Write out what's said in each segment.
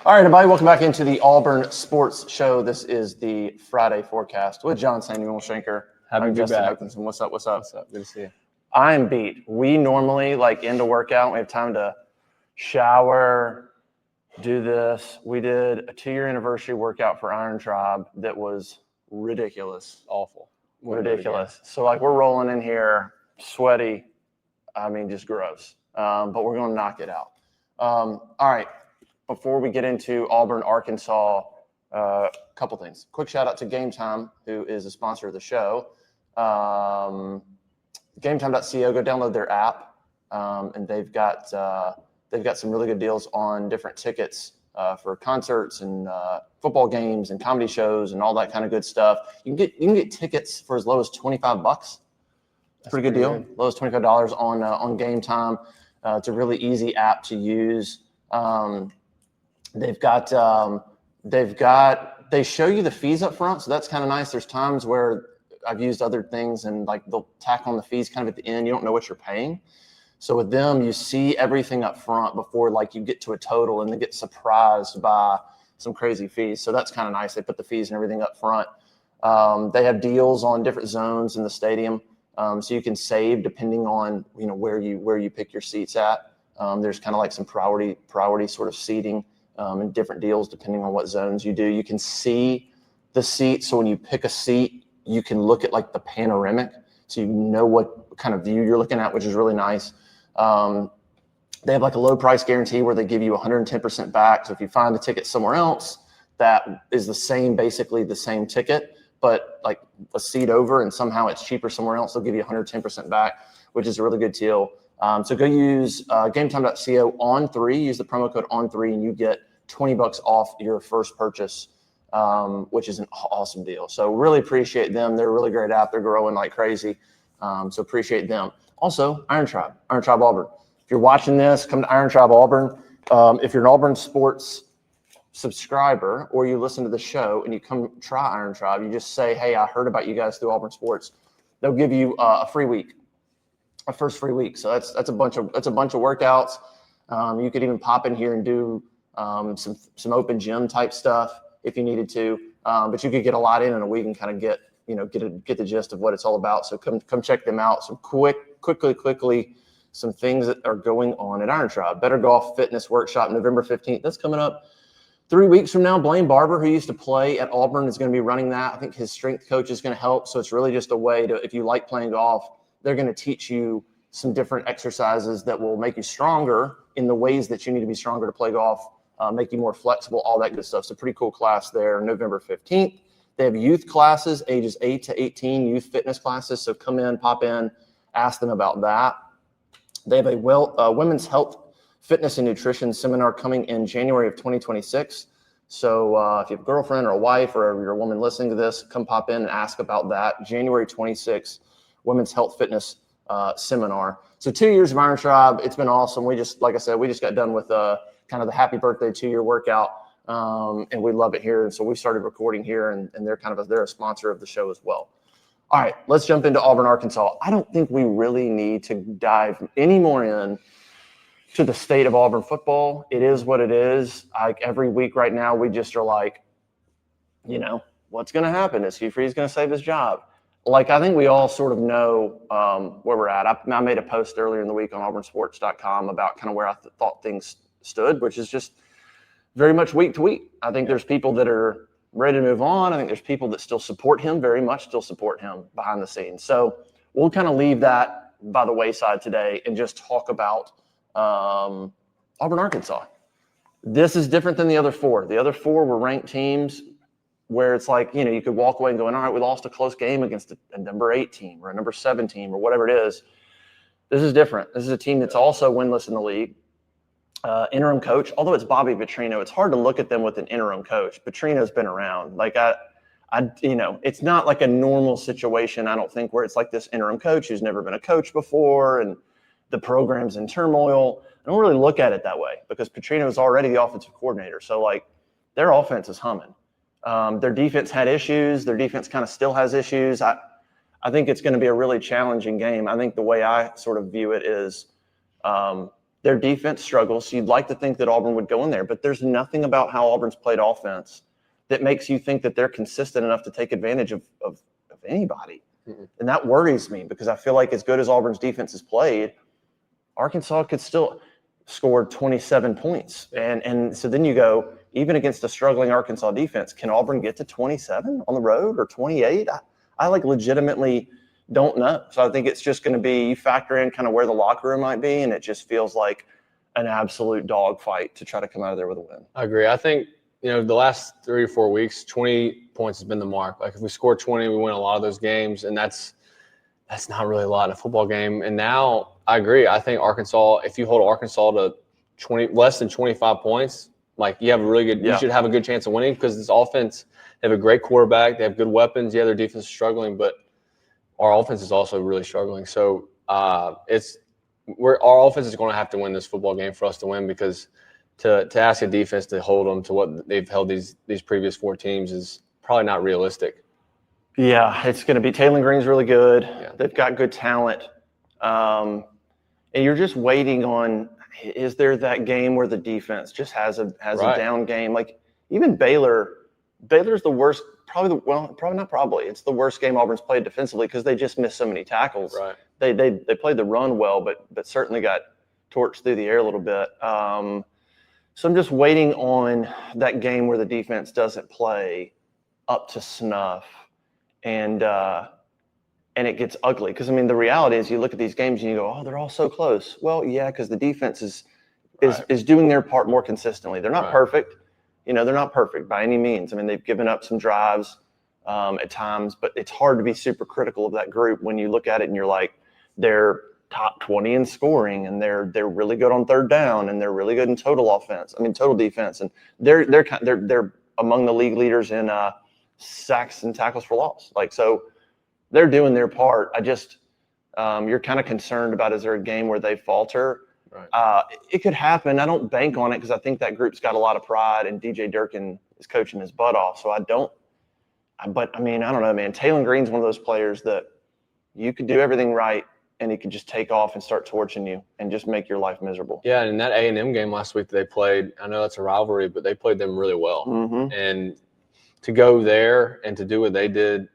All right, everybody, welcome back into the Auburn Sports Show. This is the Friday forecast with John Samuel Shenker. Happy to be back. Hokanson. What's up? What's up? What's up? Good to see you. I am beat. We normally end a workout. We have time to shower, do this. We did a 2-year anniversary workout for Iron Tribe that was ridiculous. Awful. Ridiculous. So we're rolling in here, sweaty. I mean, just gross. But we're going to knock it out. All right. Before we get into Auburn, Arkansas, a couple things. Quick shout out to Game Time, who is a sponsor of the show. GameTime.co, go download their app, and they've got some really good deals on different tickets for concerts and football games and comedy shows and all that kind of good stuff. You can get tickets for as low as $25. That's a pretty good deal. Low as $25 on Game Time. It's a really easy app to use. They show you the fees up front, so that's kind of nice. There's times where I've used other things and they'll tack on the fees kind of at the end. You don't know what you're paying. So with them, you see everything up front before you get to a total and then get surprised by some crazy fees. So that's kind of nice. They put the fees and everything up front. They have deals on different zones in the stadium. So you can save depending on, where you pick your seats at. There's kind of some priority sort of seating and different deals depending on what zones you do. You can see the seat. So when you pick a seat, you can look at the panoramic. So you know what kind of view you're looking at, which is really nice. They have a low price guarantee where they give you 110% back. So if you find a ticket somewhere else that is basically the same ticket, but a seat over and somehow it's cheaper somewhere else, they'll give you 110% back, which is a really good deal. So go use GameTime.co on3, use the promo code on3, and you get $20 off your first purchase, which is an awesome deal. So really appreciate them. They're a really great app. They're growing like crazy. So appreciate them. Also, Iron Tribe Auburn. If you're watching this, come to Iron Tribe Auburn. If you're an Auburn Sports subscriber or you listen to the show and you come try Iron Tribe, you just say, hey, I heard about you guys through Auburn Sports. They'll give you a free week. A first free week. So that's a bunch of workouts. You could even pop in here and do some open gym type stuff if you needed to. But you could get a lot in a week and kind of get the gist of what it's all about. So come check them out. Some quickly some things that are going on at Iron Tribe. Better Golf Fitness Workshop, November 15th. That's coming up 3 weeks from now. Blaine Barber, who used to play at Auburn, is going to be running that. I think his strength coach is going to help. So it's really just a way to, if you like playing golf, they're going to teach you some different exercises that will make you stronger in the ways that you need to be stronger to play golf, make you more flexible, all that good stuff. So pretty cool class there, November 15th. They have youth classes, ages 8 to 18, youth fitness classes. So come in, pop in, ask them about that. They have a women's health, fitness, and nutrition seminar coming in January of 2026. So if you have a girlfriend or a wife or you're a woman listening to this, come pop in and ask about that. January 26th. Women's Health Fitness Seminar. So 2 years of Iron Tribe. It's been awesome. We just got done with kind of the happy birthday 2-year workout, and we love it here. And so we started recording here, and they're a sponsor of the show as well. All right, let's jump into Auburn, Arkansas. I don't think we really need to dive any more in to the state of Auburn football. It is what it is. Every week right now, we just are what's going to happen? Is Hugh Freeze going to save his job? I think we all sort of know where we're at. I made a post earlier in the week on auburnsports.com about kind of where I thought things stood, which is just very much week to week. I think there's people that are ready to move on. I think there's people that still support him, very much still support him behind the scenes. So we'll kind of leave that by the wayside today and just talk about Auburn, Arkansas. This is different than the other four. The other four were ranked teams where it's you could walk away and go, all right, we lost a close game against a number 8 team or a number 7 team or whatever it is. This is different. This is a team that's also winless in the league. Interim coach, although it's Bobby Petrino, it's hard to look at them with an interim coach. Petrino's been around. It's not like a normal situation, I don't think, where it's this interim coach who's never been a coach before and the program's in turmoil. I don't really look at it that way because Petrino is already the offensive coordinator. So, their offense is humming. Their defense had issues. Their defense kind of still has issues. I think it's going to be a really challenging game. I think the way I sort of view it is Their defense struggles, so you'd like to think that Auburn would go in there, but there's nothing about how Auburn's played offense that makes you think that they're consistent enough to take advantage of anybody. Mm-hmm. And that worries me because I feel like as good as Auburn's defense has played, Arkansas could still score 27 points. And so then you go, even against a struggling Arkansas defense, can Auburn get to 27 on the road or 28? I like legitimately don't know. So I think it's just going to be, you factor in kind of where the locker room might be, and it just feels like an absolute dogfight to try to come out of there with a win. I agree. I think, the last 3 or 4 weeks, 20 points has been the mark. Like if we score 20, we win a lot of those games, and that's not really a lot in a football game. And now I agree. I think Arkansas, if you hold Arkansas to less than 25 points, like you have a really good, you should have a good chance of winning because this offense, they have a great quarterback, they have good weapons. Yeah, their defense is struggling, but our offense is also really struggling. So our offense is going to have to win this football game for us to win because to ask a defense to hold them to what they've held these previous 4 teams is probably not realistic. Yeah, it's going to be – Taylor Green's really good. Yeah. They've got good talent. And you're just waiting on – is there that game where the defense just has a down game? Like even Baylor's the worst – it's the worst game Auburn's played defensively because they just missed so many tackles. Right. They played the run well, but certainly got torched through the air a little bit. So I'm just waiting on that game where the defense doesn't play up to snuff. And it gets ugly because, the reality is you look at these games and you go, oh, they're all so close. Well, yeah, because the defense is doing their part more consistently. They're not perfect. They're not perfect by any means. They've given up some drives at times, but it's hard to be super critical of that group when you look at it and you're like, they're top 20 in scoring and they're really good on third down and they're really good in total defense. And they're among the league leaders in sacks and tackles for loss. So they're doing their part. I just you're kind of concerned about, is there a game where they falter? Right. It could happen. I don't bank on it because I think that group's got a lot of pride and DJ Durkin is coaching his butt off. So I don't know, man. Taylor Green's one of those players that you could do everything right and he could just take off and start torching you and just make your life miserable. Yeah, and in that A&M game last week that they played, I know that's a rivalry, but they played them really well. Mm-hmm. And to go there and to do what they did,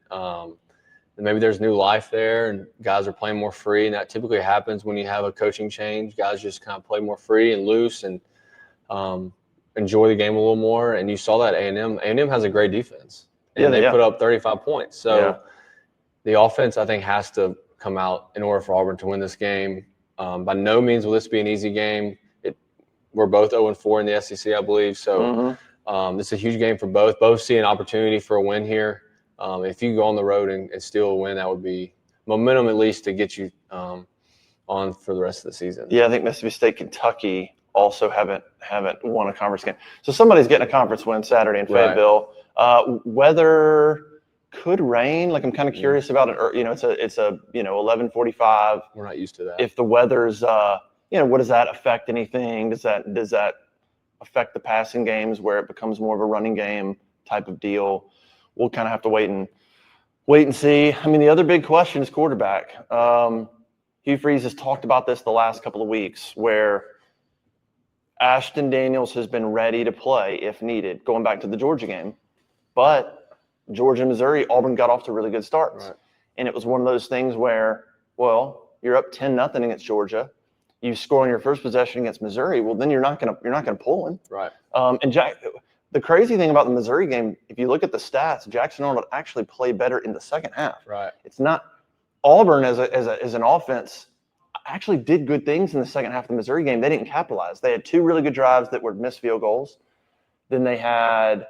maybe there's new life there and guys are playing more free, and that typically happens when you have a coaching change. Guys just kind of play more free and loose and enjoy the game a little more. And you saw that A&M has a great defense, and they put up 35 points. So the offense, I think, has to come out in order for Auburn to win this game. By no means will this be an easy game. We're both 0-4 in the SEC, I believe. So this is a huge game for both. Both see an opportunity for a win here. If you go on the road and steal a win, that would be momentum at least to get you on for the rest of the season. Yeah, I think Mississippi State, Kentucky also haven't won a conference game. So somebody's getting a conference win Saturday in Fayetteville. Weather could rain. I'm kind of curious about it. It's a 11:45. We're not used to that. If the weather's what does that affect anything? Does that affect the passing games where it becomes more of a running game type of deal? We'll kind of have to wait and see. The other big question is quarterback. Hugh Freeze has talked about this the last couple of weeks where Ashton Daniels has been ready to play if needed, going back to the Georgia game. But Georgia and Missouri, Auburn got off to really good starts. Right. And it was one of those things where, you're up 10-0 against Georgia. You score on your first possession against Missouri. Well, then you're not gonna pull him. Right. And the crazy thing about the Missouri game, if you look at the stats, Jackson Arnold actually played better in the second half. Right. It's not Auburn as an offense actually did good things in the second half of the Missouri game. They didn't capitalize. They had 2 really good drives that were missed field goals. Then they had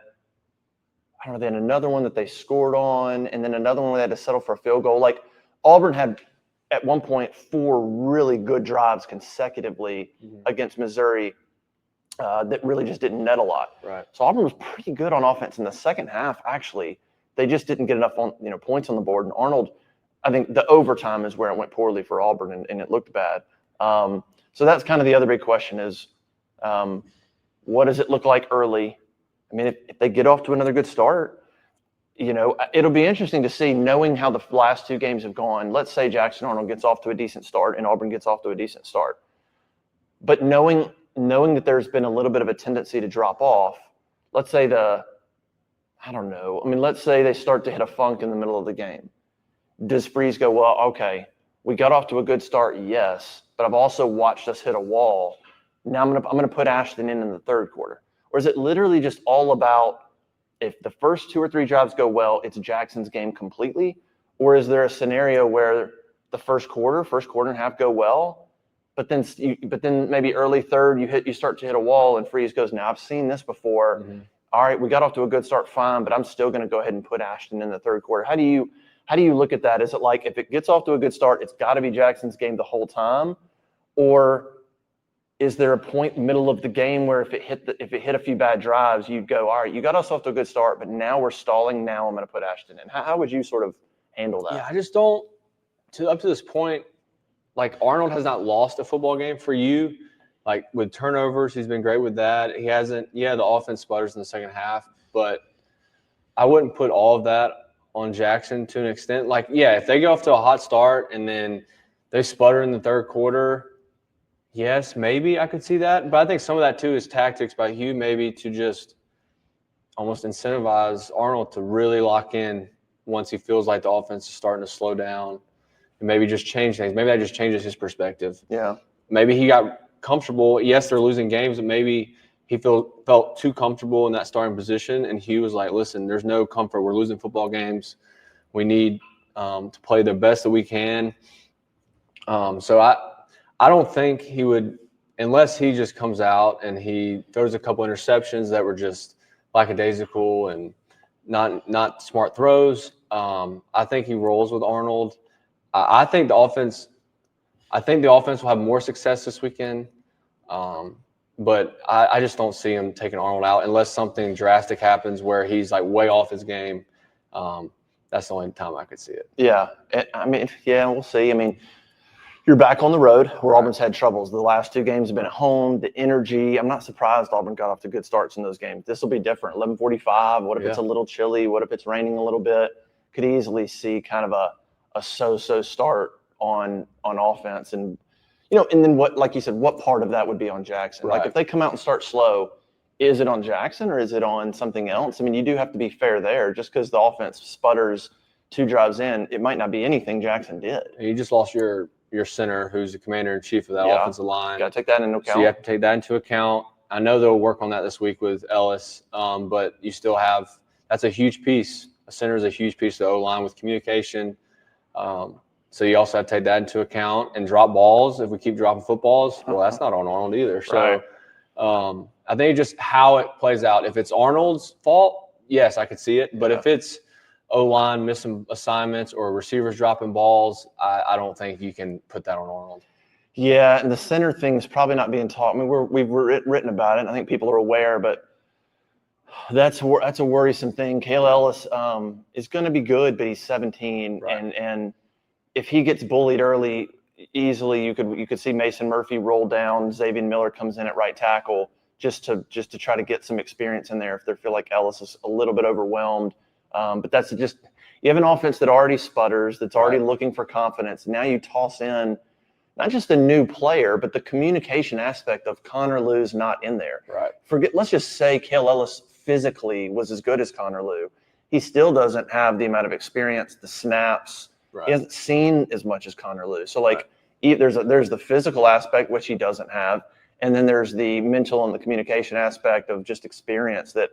they had another one that they scored on, and then another one where they had to settle for a field goal. Auburn had at one point 4 really good drives consecutively against Missouri that really just didn't net a lot. Right. So Auburn was pretty good on offense in the second half. Actually, they just didn't get enough points on the board. And Arnold, I think the overtime is where it went poorly for Auburn, and it looked bad. So that's kind of the other big question is, what does it look like early? If they get off to another good start, it'll be interesting to see, knowing how the last 2 games have gone. Let's say Jackson Arnold gets off to a decent start and Auburn gets off to a decent start. But knowing that there's been a little bit of a tendency to drop off, let's say let's say they start to hit a funk in the middle of the game. Does Freeze go, well, okay, we got off to a good start, yes, but I've also watched us hit a wall. Now I'm gonna put Ashton in the third quarter. Or is it literally just all about if the first 2 or 3 drives go well, it's Jackson's game completely? Or is there a scenario where the first quarter and a half go well, but then maybe early third you start to hit a wall and Freeze goes, now I've seen this before. Mm-hmm. All right, we got off to a good start, fine, but I'm still going to go ahead and put Ashton in the third quarter. How do you look at that? Is it like if it gets off to a good start, it's got to be Jackson's game the whole time, or is there a point middle of the game where if it hit a few bad drives, you'd go, all right, you got us off to a good start, but now we're stalling. Now I'm going to put Ashton in. How would you sort of handle that? Yeah, I just don't. Up to this point, like Arnold has not lost a football game for you. Like with turnovers, he's been great with that. He hasn't. Yeah, the offense sputters in the second half, but I wouldn't put all of that on Jackson to an extent. Like, yeah, if they get off to a hot start and then they sputter in the third quarter, yes, maybe I could see that. But I think some of that too is tactics by Hugh, maybe to just almost incentivize Arnold to really lock in once he feels like the offense is starting to slow down, and maybe just change things. Maybe that just changes his perspective. Yeah. Maybe he got comfortable. Yes, they're losing games, but maybe he felt too comfortable in that starting position, and Hugh was like, listen, there's no comfort. We're losing football games. We need to play the best that we can. So I don't think he would, unless he just comes out and he throws a couple interceptions that were just lackadaisical and not smart throws. I think he rolls with Arnold. I think the offense will have more success this weekend. But I just don't see him taking Arnold out unless something drastic happens where he's like way off his game. That's the only time I could see it. Yeah. I mean, yeah, we'll see. I mean, you're back on the road where Auburn's had troubles. The last 2 games have been at home. The energy, I'm not surprised Auburn got off to good starts in those games. This will be different. 11:45. What if it's a little chilly? What if it's raining a little bit? Could easily see kind of a so-so start on offense. And, and then what, like you said, what part of that would be on Jackson? Right. Like if they come out and start slow, is it on Jackson or is it on something else? I mean, you do have to be fair there. Just because the offense sputters 2 drives in, it might not be anything Jackson did. You just lost your center, who's the commander-in-chief of that offensive line. Got to take that into account. So you have to take that into account. I know they'll work on that this week with Ellis, but you still have – that's a huge piece. A center is a huge piece of the O-line with communication. So you also have to take that into account and drop balls. If we keep dropping footballs, well, that's not on Arnold either. So I think just how it plays out. If it's Arnold's fault, yes, I could see it. But if it's O-line missing assignments or receivers dropping balls, I don't think you can put that on Arnold. Yeah, and the center thing is probably not being taught. I mean, we've written about it, and I think people are aware, but that's a worrisome thing. Cale Ellis is going to be good, but he's 17, and if he gets bullied early, easily you could see Mason Murphy roll down. Xavier Miller comes in at right tackle just to try to get some experience in there if they feel like Ellis is a little bit overwhelmed. But that's just you have an offense that already sputters, that's already looking for confidence. Now you toss in not just a new player, but the communication aspect of Connor Lew's not in there. Right. Let's just say Cale Ellis physically was as good as Connor Lew. He still doesn't have the amount of experience, the snaps. Right. He hasn't seen as much as Connor Lew. So there's the physical aspect, which he doesn't have. And then there's the mental and the communication aspect of just experience that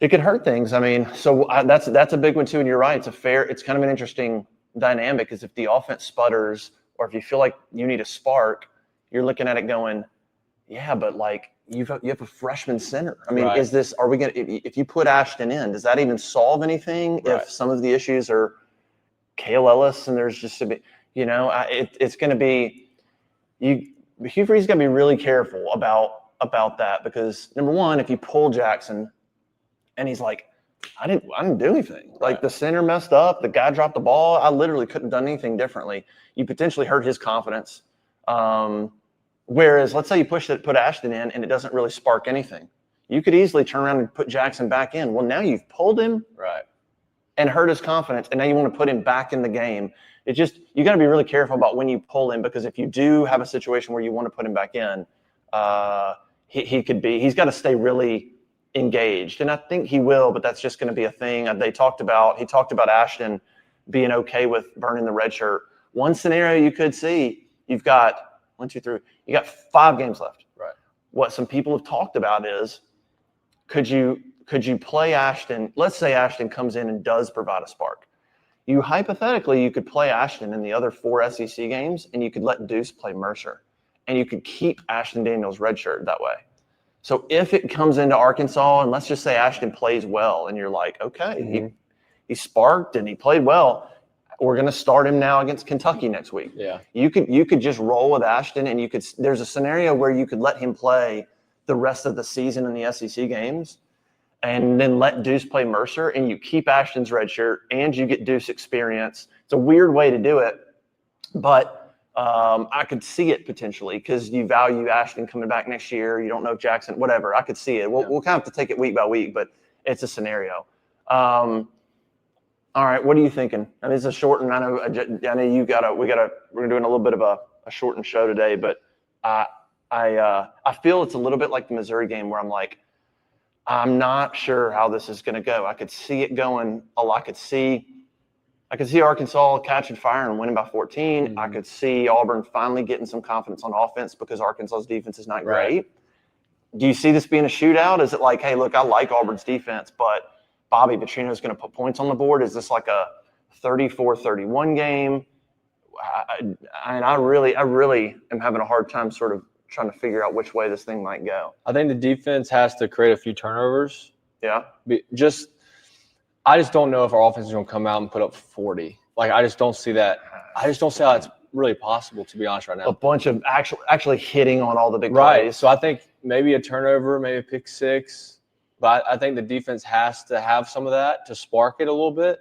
it could hurt things. I mean, so that's a big one too. And you're right. It's kind of an interesting dynamic is if the offense sputters or if you feel like you need a spark, you're looking at it going, yeah, but like you have a freshman center. I mean, if you put Ashton in, does that even solve anything if some of the issues are Cale Ellis and there's just it's going to be Hugh Freeze got to be really careful about that because number one, if you pull Jackson and he's like, I didn't do anything. Like the center messed up, the guy dropped the ball. I literally couldn't have done anything differently. You potentially hurt his confidence. Whereas let's say you put Ashton in and it doesn't really spark anything. You could easily turn around and put Jackson back in. Well, now you've pulled him and hurt his confidence, and now you want to put him back in the game. It's just you got to be really careful about when you pull him, because if you do have a situation where you want to put him back in, he's got to stay really engaged, and I think he will. But that's just going to be a thing. He talked about Ashton being okay with burning the red shirt. One scenario you could see, you've got 5 games left. Right. What some people have talked about is, could you play Ashton? Let's say Ashton comes in and does provide a spark. You could play Ashton in the other 4 SEC games, and you could let Deuce play Mercer, and you could keep Ashton Daniels redshirt that way. So if it comes into Arkansas, and let's just say Ashton plays well, and you're like, okay, he sparked and he played well, we're going to start him now against Kentucky next week. Yeah. You could just roll with Ashton, and there's a scenario where you could let him play the rest of the season in the SEC games, and then let Deuce play Mercer, and you keep Ashton's red shirt, and you get Deuce experience. It's a weird way to do it, but I could see it potentially, because you value Ashton coming back next year. You don't know if Jackson, whatever. I could see it. We'll kind of have to take it week by week, but it's a scenario. All right, what are you thinking? And it's a shortened. I know we're doing a little bit of a shortened show today, but I feel it's a little bit like the Missouri game, where I'm like, I'm not sure how this is going to go. I could see it going. I could see Arkansas catching fire and winning by 14. I could see Auburn finally getting some confidence on offense, because Arkansas's defense is not great. Do you see this being a shootout? Is it like, hey, look, I like Auburn's defense, but Bobby Petrino is going to put points on the board? Is this like a 34-31 game? I really am having a hard time sort of trying to figure out which way this thing might go. I think the defense has to create a few turnovers. Yeah. I just don't know if our offense is going to come out and put up 40. Like, I just don't see that. I just don't see how it's really possible, to be honest, right now. A bunch of actually hitting on all the big plays. Right. So I think maybe a turnover, maybe a pick 6. But I think the defense has to have some of that to spark it a little bit,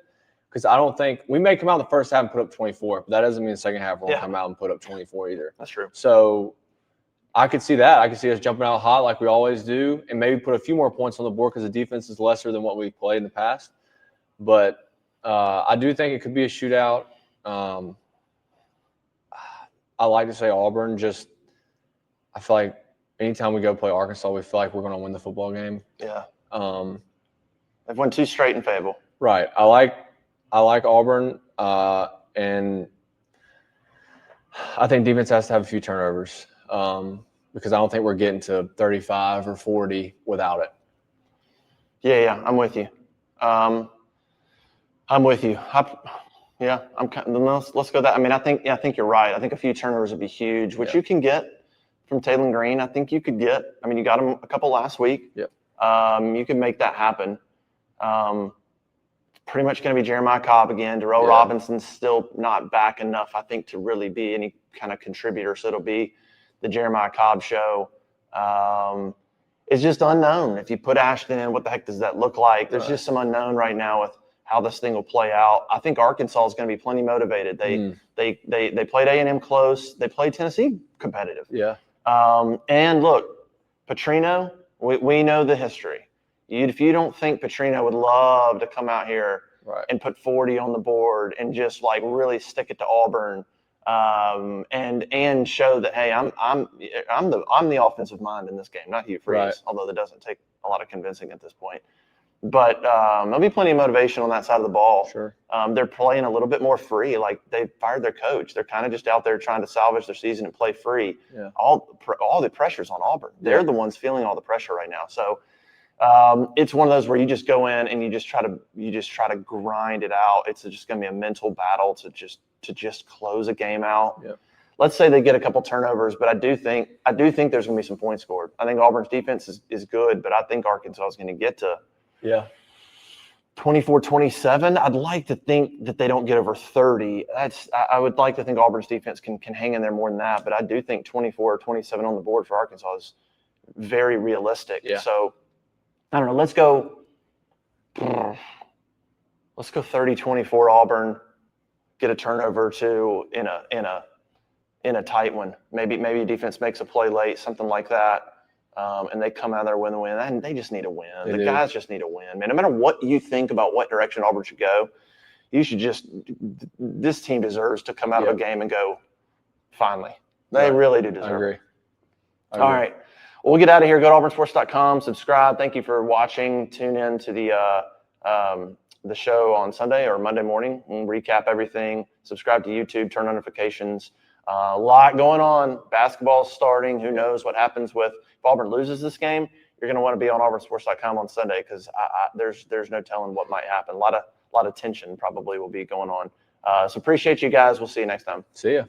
because I don't think – we may come out in the first half and put up 24, but that doesn't mean the second half we're going to come out and put up 24 either. That's true. So I could see that. I could see us jumping out hot like we always do, and maybe put a few more points on the board, because the defense is lesser than what we've played in the past. But I do think it could be a shootout. I like to say Auburn. I feel like anytime we go play Arkansas, we feel like we're going to win the football game. Yeah. They've won 2 straight in Fayetteville. Right. I like Auburn, and I think defense has to have a few turnovers, because I don't think we're getting to 35 or 40 without it. Yeah, I'm with you. Let's go that. I mean, I think you're right. I think a few turnovers would be huge, which you can get from Taylor Green. I think you could get. I mean, you got him a couple last week. Yep. You can make that happen. Pretty much going to be Jeremiah Cobb again. Darrell Robinson's still not back enough, I think, to really be any kind of contributor. So it'll be the Jeremiah Cobb show. It's just unknown. If you put Ashton in, what the heck does that look like? There's just some unknown right now with how this thing will play out. I think Arkansas is going to be plenty motivated. They played A&M close. They played Tennessee competitive. Yeah. And look, Petrino, we know the history. If you don't think Petrino would love to come out here and put 40 on the board and just like really stick it to Auburn, and show that, hey, I'm the offensive mind in this game, not Hugh Freeze, although that doesn't take a lot of convincing at this point. But there'll be plenty of motivation on that side of the ball. Sure. They're playing a little bit more free. Like, they fired their coach. They're kind of just out there trying to salvage their season and play free. Yeah. All the pressure's on Auburn. They're the ones feeling all the pressure right now. So it's one of those where you just go in and you just try to grind it out. It's just going to be a mental battle to just close a game out. Yep. Let's say they get a couple turnovers, but I do think there's going to be some points scored. I think Auburn's defense is good, but I think Arkansas is going to get to 24-27. I'd like to think that they don't get over 30. I would like to think Auburn's defense can hang in there more than that, but I do think 24 or 27 on the board for Arkansas is very realistic. Yeah. So I don't know. Let's go 30-24 Auburn. Get a turnover or two in a tight one. Maybe defense makes a play late, something like that. And they come out there with a win. And they just need a win. The guys just need a win, man. No matter what you think about what direction Auburn should go, you should just – this team deserves to come out of a game and go, finally. They really do deserve it. I All agree. right. Well, we'll get out of here. Go to auburnsports.com. Subscribe. Thank you for watching. Tune in to the show on Sunday or Monday morning. We'll recap everything. Subscribe to YouTube. Turn notifications. A lot going on. Basketball's starting. Who knows what happens if Auburn loses this game? You're going to want to be on auburnsports.com on Sunday because there's no telling what might happen. A lot of tension probably will be going on. So appreciate you guys. We'll see you next time. See ya.